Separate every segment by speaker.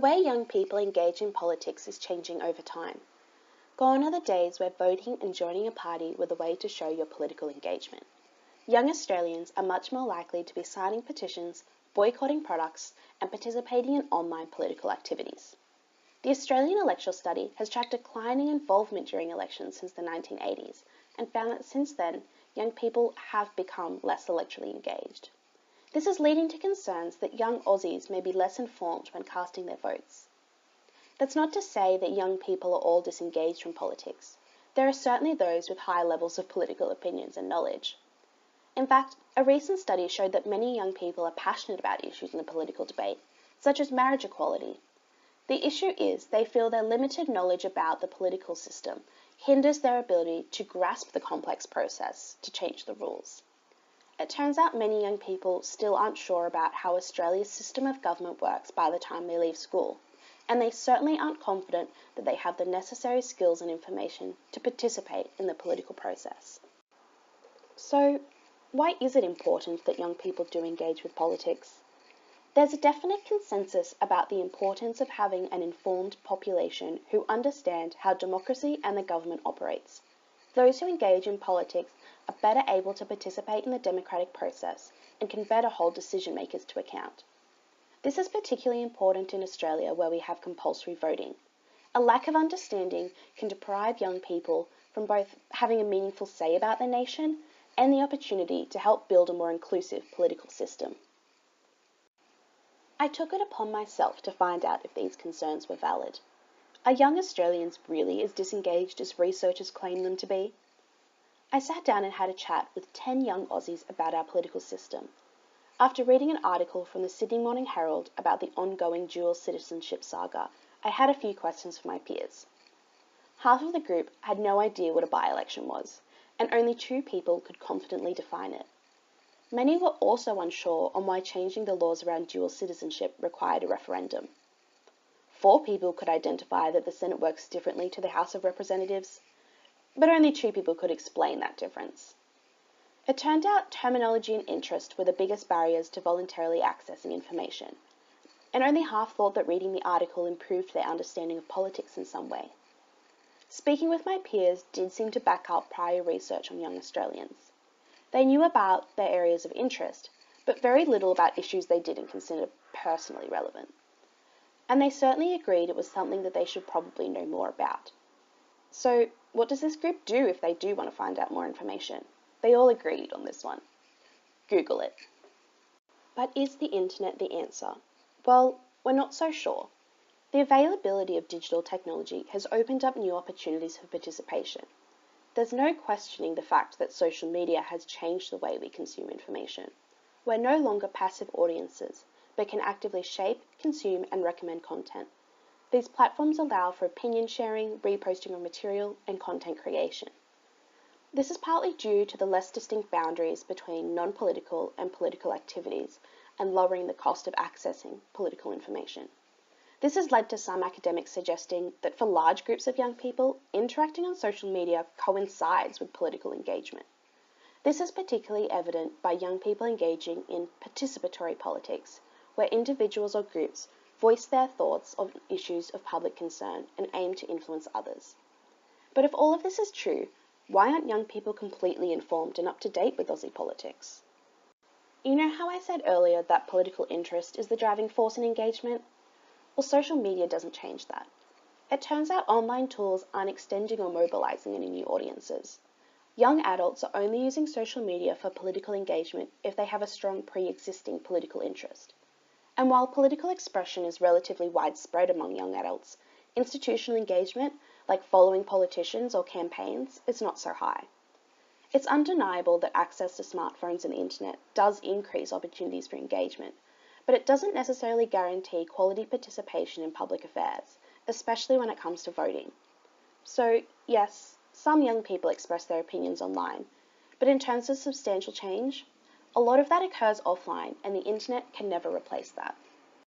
Speaker 1: way young people engage in politics is changing over time. Gone are the days where voting and joining a party were the way to show your political engagement. Young Australians are much more likely to be signing petitions, boycotting products, and participating in online political activities. The Australian Electoral Study has tracked declining involvement during elections since the 1980s and found that since then, young people have become less electorally engaged. This is leading to concerns that young Aussies may be less informed when casting their votes. That's not to say that young people are all disengaged from politics. There are certainly those with high levels of political opinions and knowledge. In fact, a recent study showed that many young people are passionate about issues in the political debate, such as marriage equality. The issue is they feel their limited knowledge about the political system hinders their ability to grasp the complex process to change the rules. It turns out many young people still aren't sure about how Australia's system of government works by the time they leave school, and they certainly aren't confident that they have the necessary skills and information to participate in the political process. So, why is it important that young people do engage with politics? There's a definite consensus about the importance of having an informed population who understand how democracy and the government operates. Those who engage in politics are better able to participate in the democratic process and can better hold decision makers to account. This is particularly important in Australia where we have compulsory voting. A lack of understanding can deprive young people from both having a meaningful say about their nation and the opportunity to help build a more inclusive political system. I took it upon myself to find out if these concerns were valid. Are young Australians really as disengaged as researchers claim them to be? I sat down and had a chat with 10 young Aussies about our political system. After reading an article from the Sydney Morning Herald about the ongoing dual citizenship saga, I had a few questions for my peers. Half of the group had no idea what a by-election was, and only 2 people could confidently define it. Many were also unsure on why changing the laws around dual citizenship required a referendum. 4 people could identify that the Senate works differently to the House of Representatives, but only 2 people could explain that difference. It turned out terminology and interest were the biggest barriers to voluntarily accessing information, and only half thought that reading the article improved their understanding of politics in some way. Speaking with my peers did seem to back up prior research on young Australians. They knew about their areas of interest, but very little about issues they didn't consider personally relevant. And they certainly agreed it was something that they should probably know more about. So, what does this group do if they do want to find out more information? They all agreed on this one. Google it. But is the internet the answer? Well, we're not so sure. The availability of digital technology has opened up new opportunities for participation. There's no questioning the fact that social media has changed the way we consume information. We're no longer passive audiences, but can actively shape, consume, and recommend content. These platforms allow for opinion sharing, reposting of material, and content creation. This is partly due to the less distinct boundaries between non-political and political activities and lowering the cost of accessing political information. This has led to some academics suggesting that for large groups of young people, interacting on social media coincides with political engagement. This is particularly evident by young people engaging in participatory politics, where individuals or groups voice their thoughts on issues of public concern and aim to influence others. But if all of this is true, why aren't young people completely informed and up to date with Aussie politics? You know how I said earlier that political interest is the driving force in engagement? Well, social media doesn't change that. It turns out online tools aren't extending or mobilizing any new audiences. Young adults are only using social media for political engagement if they have a strong pre-existing political interest. And while political expression is relatively widespread among young adults, institutional engagement, like following politicians or campaigns, is not so high. It's undeniable that access to smartphones and the internet does increase opportunities for engagement, but it doesn't necessarily guarantee quality participation in public affairs, especially when it comes to voting. So, yes, some young people express their opinions online, but in terms of substantial change, a lot of that occurs offline, and the internet can never replace that.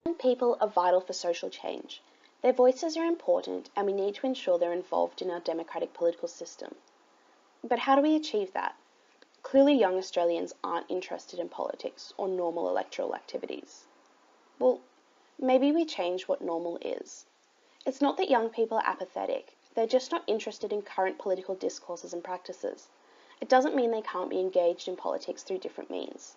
Speaker 1: Young people are vital for social change. Their voices are important, and we need to ensure they're involved in our democratic political system. But how do we achieve that? Clearly, young Australians aren't interested in politics or normal electoral activities. Well, Maybe we change what normal is. It's not that young people are apathetic, they're just not interested in current political discourses and practices. It doesn't mean they can't be engaged in politics through different means.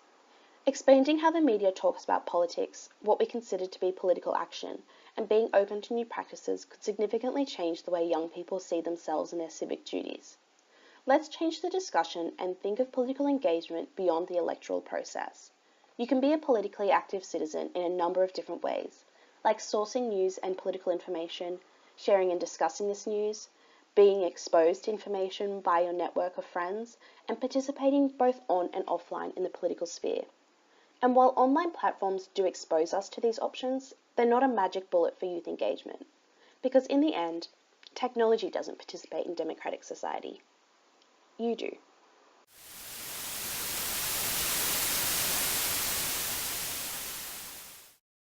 Speaker 1: Explaining how the media talks about politics, what we consider to be political action, and being open to new practices could significantly change the way young people see themselves and their civic duties. Let's change the discussion and think of political engagement beyond the electoral process. You can be a politically active citizen in a number of different ways, like sourcing news and political information, sharing and discussing this news, being exposed to information by your network of friends, and participating both on and offline in the political sphere. And while online platforms do expose us to these options, they're not a magic bullet for youth engagement. Because in the end, technology doesn't participate in democratic society. You do.